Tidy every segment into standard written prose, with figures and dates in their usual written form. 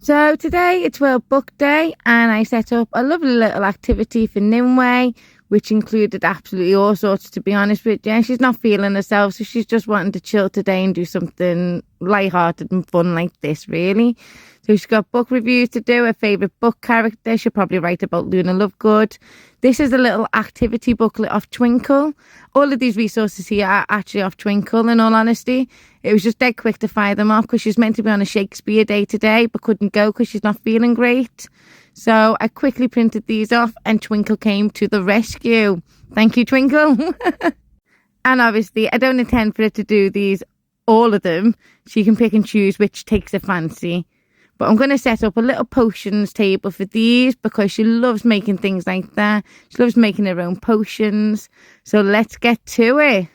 So today it's World Book Day and I set up a lovely little activity for Nimue, which included absolutely all sorts, to be honest with you. She's not feeling herself, so she's just wanting to chill today and do something lighthearted and fun like this, really. So she's got book reviews to do, her favourite book character. She'll probably write about Luna Lovegood. This is a little activity booklet off Twinkle. All of these resources here are actually off Twinkle, in all honesty. It was just dead quick to fire them off because she's meant to be on a Shakespeare day today, but couldn't go because she's not feeling great. So I quickly printed these off and Twinkle came to the rescue. Thank you, Twinkle. And obviously, I don't intend for her to do these, all of them. She can pick and choose which takes her fancy. But I'm going to set up a little potions table for these because she loves making things like that. She loves making her own potions. So let's get to it.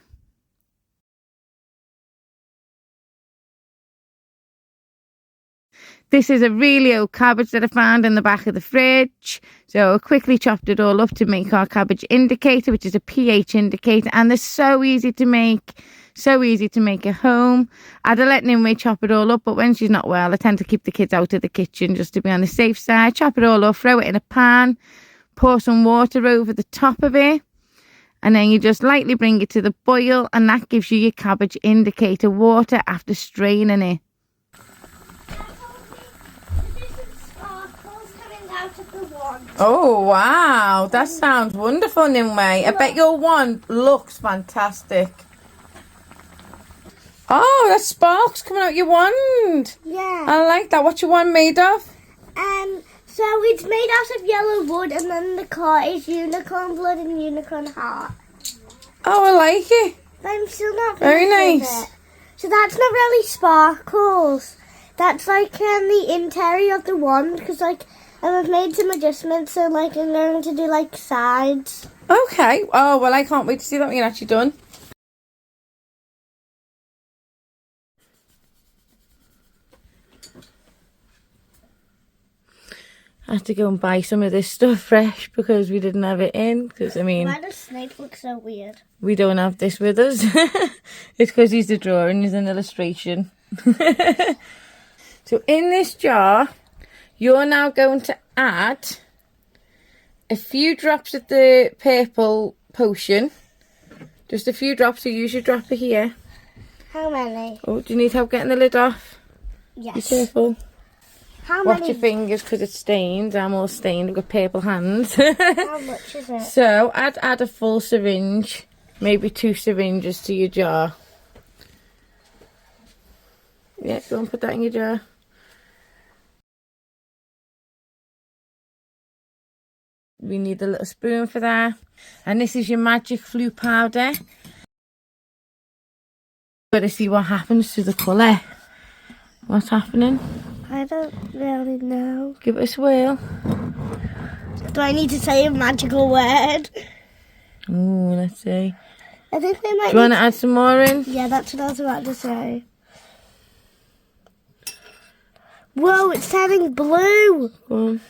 This is a really old cabbage that I found in the back of the fridge. So I quickly chopped it all up to make our cabbage indicator, which is a pH indicator. And they're so easy to make. So easy to make at home. I'd have let Nimue chop it all up, but when she's not well, I tend to keep the kids out of the kitchen just to be on the safe side. Chop it all up, throw it in a pan, pour some water over the top of it, and then you just lightly bring it to the boil, and that gives you your cabbage indicator water after straining it. Oh wow, that sounds wonderful, Nimue. I bet your wand looks fantastic. Oh, that's sparks coming out your wand. Yeah. I like that. What's your wand made of? So it's made out of yellow wood, and then the car is unicorn blood and unicorn heart. Oh, I like it. But I'm still not very finished nice. with it. So that's not really sparkles. That's like the interior of the wand, because and I've made some adjustments. So I'm going to do sides. Okay. Oh well, I can't wait to see that when you're actually done. I had to go and buy some of this stuff fresh because we didn't have it in. Because Why does Snape look so weird? We don't have this with us. It's because he's a drawing, he's an illustration. So in this jar, you're now going to add a few drops of the purple potion. Just a few drops, so use your dropper here. How many? Oh, do you need help getting the lid off? Yes. Be careful. How Watch many? your fingers because it's stained. I'm all stained. I've got purple hands. How much is it? So I'd add a full syringe, maybe 2 syringes to your jar. Yeah, go and put that in your jar. We need a little spoon for that. And this is your magic flu powder. Got to see what happens to the colour. What's happening? I don't really know. Give it a swirl. Do I need to say a magical word? Oh, let's see. I think we might. Do you want to add some more in? Yeah, that's what I was about to say. Whoa, it's turning blue. Go on.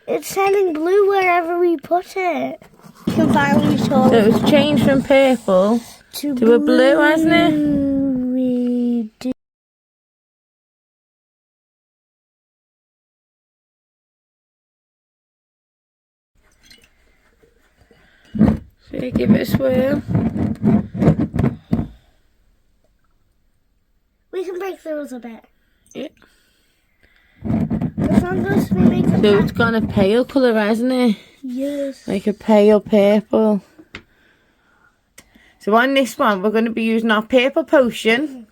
It's turning blue wherever we put it. You can finally talk. So it's changed from purple to a blue, hasn't it? We do. So you give it a swirl. We can break the rules a bit. Yeah. As long as we make it. So it's gone a pale colour, hasn't it? Yes. Like a pale purple. So on this one, we're going to be using our purple potion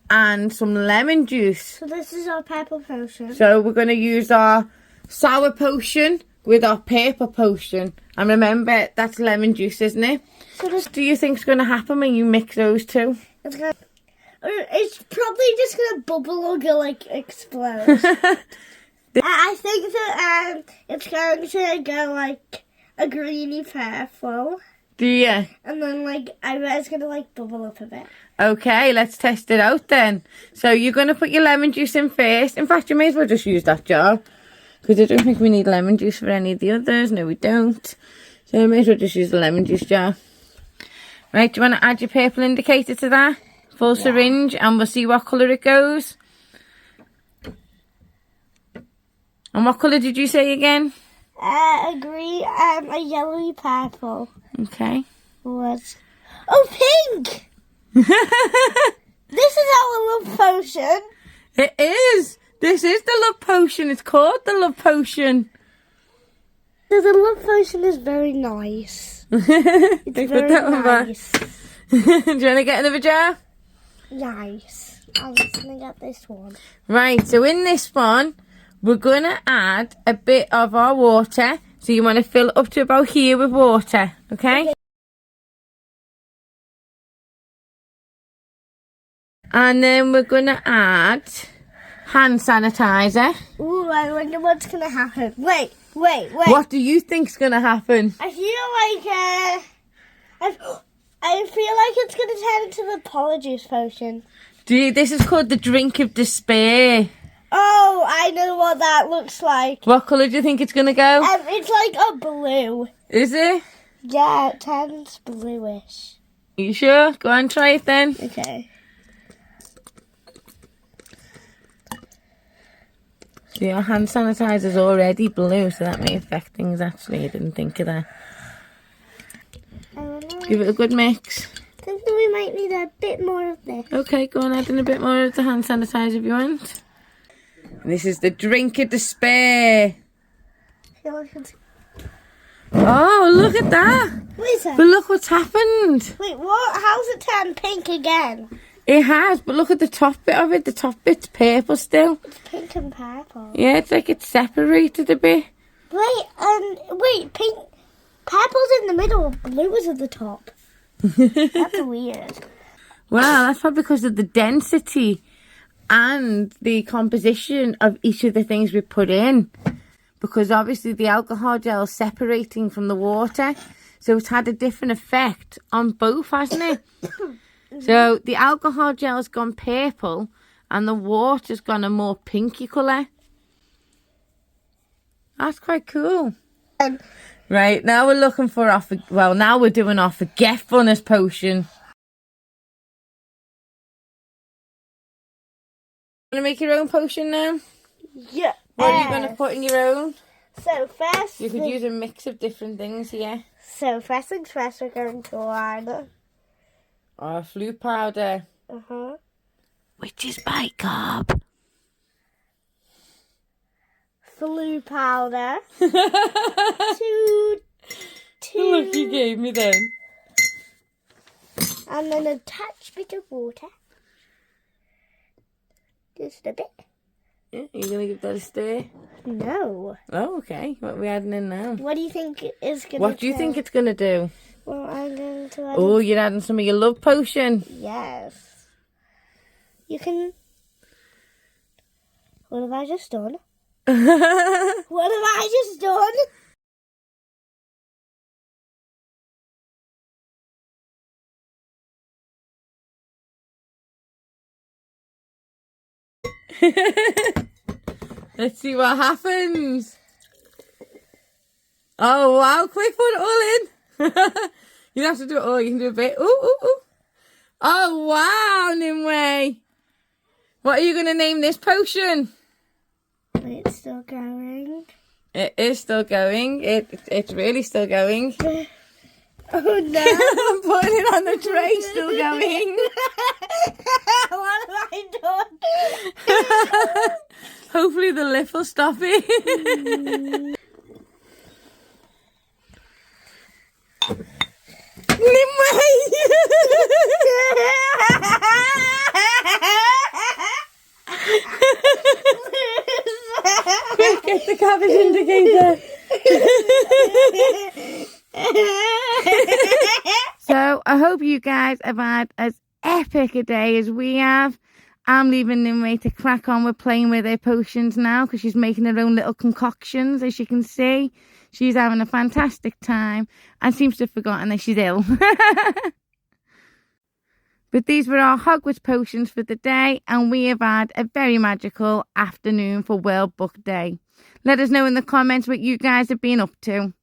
and some lemon juice. So this is our purple potion. So we're going to use our sour potion with our purple potion. And remember, that's lemon juice, isn't it? So What do you think's going to happen when you mix those two? It's probably just gonna bubble or go explode. I think that it's going to go like a greeny purple. Do you? And then I bet it's gonna bubble up a bit. Okay, let's test it out then. So you're going to put your lemon juice in first. In fact, you may as well just use that jar. Because I don't think we need lemon juice for any of the others. No, we don't. So I may as well just use the lemon juice jar. Right, do you want to add your purple indicator to that? Full syringe, and we'll see what colour it goes. And what colour did you say again? A green, a yellowy purple. Okay. What? Oh, pink! This is our love potion. It is. This is the love potion. It's called the love potion. So the love potion is very nice. It's They put very that one back. nice. Do you want to get another jar? Nice. I'm just gonna get this one. Right, so in this one, we're going to add a bit of our water. So you want to fill up to about here with water, okay? And then we're going to add hand sanitizer. Ooh, I wonder what's gonna happen. Wait. What do you think's going to happen? I feel like I feel like it's gonna turn into the Polyjuice potion. This is called the drink of despair. Oh, I know what that looks like. What colour do you think it's going to go? It's like a blue. Is it? Yeah, it turns bluish. Are you sure? Go on, try it then. Okay. So your hand sanitizer's already blue, so that may affect things actually. I didn't think of that. I don't know. Give it a good mix. I think we might need a bit more of this. Okay, go on, add in a bit more of the hand sanitizer if you want. This is the drink of despair. I feel like it's... Oh, look at that. What is that? But look what's happened. Wait, what? How's it turned pink again? It has, but look at the top bit of it. The top bit's purple still. It's pink and purple. Yeah, it's like it's separated a bit. Wait, pink... Purple's in the middle, blue is at the top. That's weird. Well, that's probably because of the density and the composition of each of the things we put in. Because obviously the alcohol gel is separating from the water. So it's had a different effect on both, hasn't it? So the alcohol gel's gone purple and the water's gone a more pinky colour. That's quite cool. Right, now we're looking for now we're doing our forgetfulness potion. Want to make your own potion now? Yeah. What are you going to put in your own? So first... You could use a mix of different things here. So first things first, we're going to add... Our flu powder. Uh-huh. Which is bicarb. Flu powder. two... Look, you gave me then. And then a touch bit of water. Just a bit. Yeah, you're going to give that a stir? No. Oh, okay. What are we adding in now? What do you think is going to What do you think it's going to do? Well, I'm going to add... Oh, you're adding some of your love potion. Yes. You can... What have I just done? What have I just done? Let's see what happens. Oh, wow. Quick, put it all in. You don't have to do it all. You can do a bit. Ooh, ooh, ooh. Oh, wow, Nimue. What are you going to name this potion? It's still going. It is still going. It's really still going. Oh, no. I'm putting it on the tray, still going. What have I done? Hopefully the lift will stop it. Quick, get the cabbage indicator. So I hope you guys have had as epic a day as we have. I'm leaving Nimue to crack on with playing with her potions now because she's making her own little concoctions, as you can see. She's having a fantastic time and seems to have forgotten that she's ill. But these were our Hogwarts potions for the day, and we have had a very magical afternoon for World Book Day. Let us know in the comments what you guys have been up to.